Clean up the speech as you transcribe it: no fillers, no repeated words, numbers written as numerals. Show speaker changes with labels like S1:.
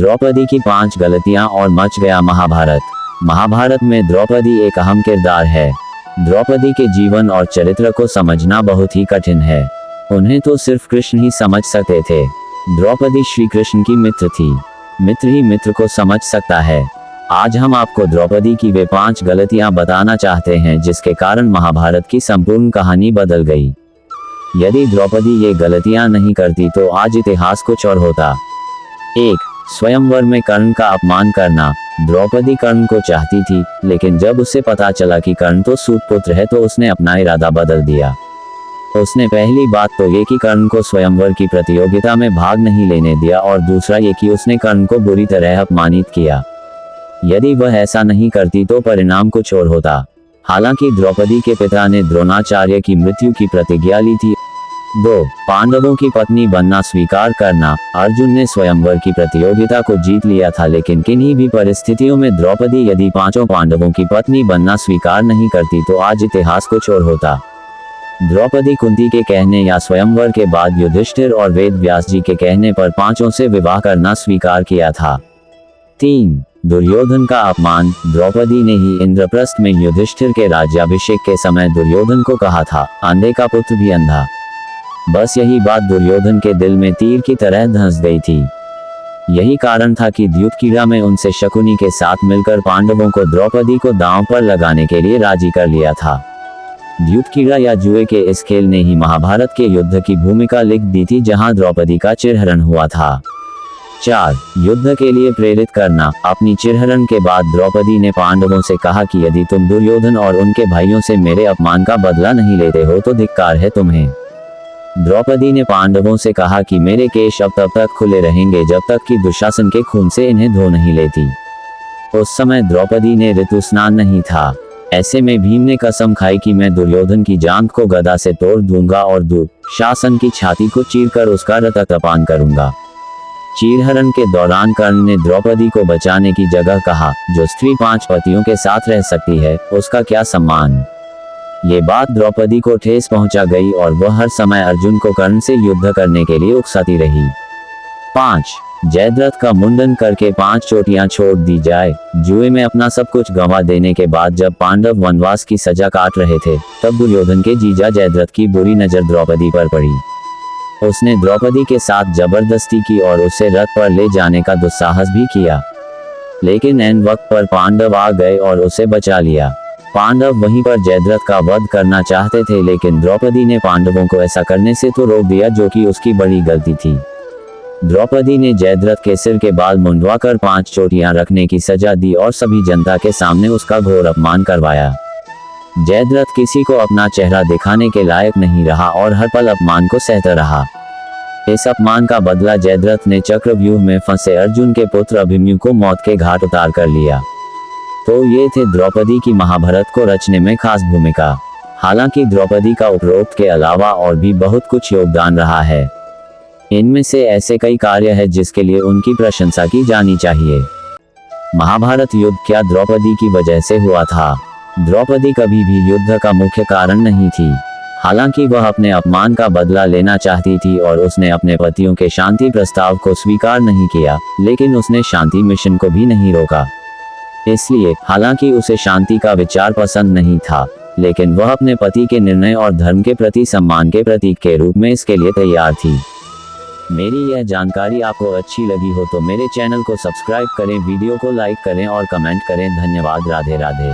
S1: द्रौपदी की 5 गलतियां और मच गया महाभारत। महाभारत में द्रौपदी एक अहम किरदार है। द्रौपदी के जीवन और चरित्र को समझना बहुत ही कठिन है। उन्हें तो सिर्फ कृष्ण ही समझ सकते थे। द्रौपदी श्री कृष्ण की मित्र थी। मित्र ही मित्र को समझ सकता है। आज हम आपको द्रौपदी की वे 5 गलतियां बताना चाहते हैं जिसके कारण महाभारत की संपूर्ण कहानी बदल गई। यदि द्रौपदी ये गलतियां नहीं करती तो आज इतिहास कुछ और होता। 1. स्वयंवर में कर्ण का अपमान करना। द्रौपदी कर्ण को चाहती थी, लेकिन जब उसे पता चला कि कर्ण तो सूत पुत्र है तो उसने अपना इरादा बदल दिया। उसने पहली बात तो ये कि कर्ण को स्वयंवर की प्रतियोगिता में भाग नहीं लेने दिया और दूसरा ये कि उसने कर्ण को बुरी तरह अपमानित किया। यदि वह ऐसा नहीं करती तो परिणाम कुछ और होता। हालांकि द्रौपदी के पिता ने द्रोणाचार्य की मृत्यु की प्रतिज्ञा ली थी। 2. पांडवों की पत्नी बनना स्वीकार करना। अर्जुन ने स्वयंवर की प्रतियोगिता को जीत लिया था, लेकिन किन्हीं भी परिस्थितियों में द्रौपदी यदि 5 पांडवों की पत्नी बनना स्वीकार नहीं करती तो आज इतिहास कुछ और होता। द्रौपदी कुंती के कहने या स्वयंवर के बाद युधिष्ठिर और वेद व्यास जी के कहने पर 5 से विवाह करना स्वीकार किया था। 3. दुर्योधन का अपमान। द्रौपदी ने ही इंद्रप्रस्थ में युधिष्ठिर के राज्याभिषेक के समय दुर्योधन को कहा था, अंधे का पुत्र भी अंधा। बस यही बात दुर्योधन के दिल में तीर की तरह धंस गई थी। यही कारण था कि द्युतकीड़ा में उनसे शकुनी के साथ मिलकर पांडवों को द्रौपदी को दांव पर लगाने के लिए राजी कर लिया था। द्युतकीड़ा या जुए के इस खेल ने ही महाभारत के युद्ध की भूमिका लिख दी थी, जहां द्रौपदी का चिरहरण हुआ था। 4. युद्ध के लिए प्रेरित करना। अपनी चिरहरण के बाद द्रौपदी ने पांडवों से कहा कि यदि तुम दुर्योधन और उनके भाइयों से मेरे अपमान का बदला नहीं लेते हो तो धिक्कार है तुम्हें। द्रौपदी ने पांडवों से कहा कि मेरे केश अब तब तक खुले रहेंगे जब तक कि दुशासन के खून से इन्हें धो नहीं लेती। उस समय द्रौपदी ने ऋतु स्नान नहीं था। ऐसे में भीम ने कसम खाई कि मैं दुर्योधन की जांघ को गदा से तोड़ दूंगा और दुशासन की छाती को चीरकर उसका रक्तपान करूंगा। चीरहरण के दौरान कर्ण ने द्रौपदी को बचाने की जगह कहा, जो स्त्री 5 पतियों के साथ रह सकती है उसका क्या सम्मान। ये बात द्रौपदी को ठेस पहुंचा गई और वह हर समय अर्जुन को कर्ण से युद्ध करने के लिए उकसाती रही। 5. जयद्रथ का मुंडन करके 5 चोटियां छोड़ दी जाए। जुए में अपना सब कुछ गंवा देने के बाद जब पांडव वनवास की सजा काट रहे थे, तब दुर्योधन के जीजा जयद्रथ की बुरी नजर द्रौपदी पर पड़ी। उसने द्रौपदी के साथ जबरदस्ती की और उसे रथ पर ले जाने का दुस्साहस भी किया, लेकिन ऐन वक्त पर पांडव आ गए और उसे बचा लिया। पांडव वहीं पर जयद्रथ का वध करना चाहते थे, लेकिन द्रौपदी ने पांडवों को ऐसा करने से तो रोक दिया, जो कि उसकी बड़ी गलती थी। द्रौपदी ने जयद्रथ के सिर के बाल मुंडवाकर 5 चोटियां रखने की सजा दी और सभी जनता के सामने उसका घोर अपमान करवाया। जयद्रथ किसी को अपना चेहरा दिखाने के लायक नहीं रहा और हर पल अपमान को सहता रहा। इस अपमान का बदला जयद्रथ ने चक्रव्यूह में फंसे अर्जुन के पुत्र अभिमन्यु को मौत के घाट उतार कर लिया। तो ये थे द्रौपदी की महाभारत को रचने में खास भूमिका। हालांकि द्रौपदी का उपरोक्त के अलावा और भी बहुत कुछ योगदान रहा है। इनमें से ऐसे कई कार्य है जिसके लिए उनकी प्रशंसा की जानी चाहिए। महाभारत युद्ध क्या द्रौपदी की वजह से हुआ था? द्रौपदी कभी भी युद्ध का मुख्य कारण नहीं थी। हालांकि वह अपने अपमान का बदला लेना चाहती थी और उसने अपने पतियों के शांति प्रस्ताव को स्वीकार नहीं किया, लेकिन उसने शांति मिशन को भी नहीं रोका। इसलिए हालांकि उसे शांति का विचार पसंद नहीं था, लेकिन वह अपने पति के निर्णय और धर्म के प्रति सम्मान के प्रतीक के रूप में इसके लिए तैयार थी। मेरी यह जानकारी आपको अच्छी लगी हो तो मेरे चैनल को सब्सक्राइब करें, वीडियो को लाइक करें और कमेंट करें। धन्यवाद। राधे राधे।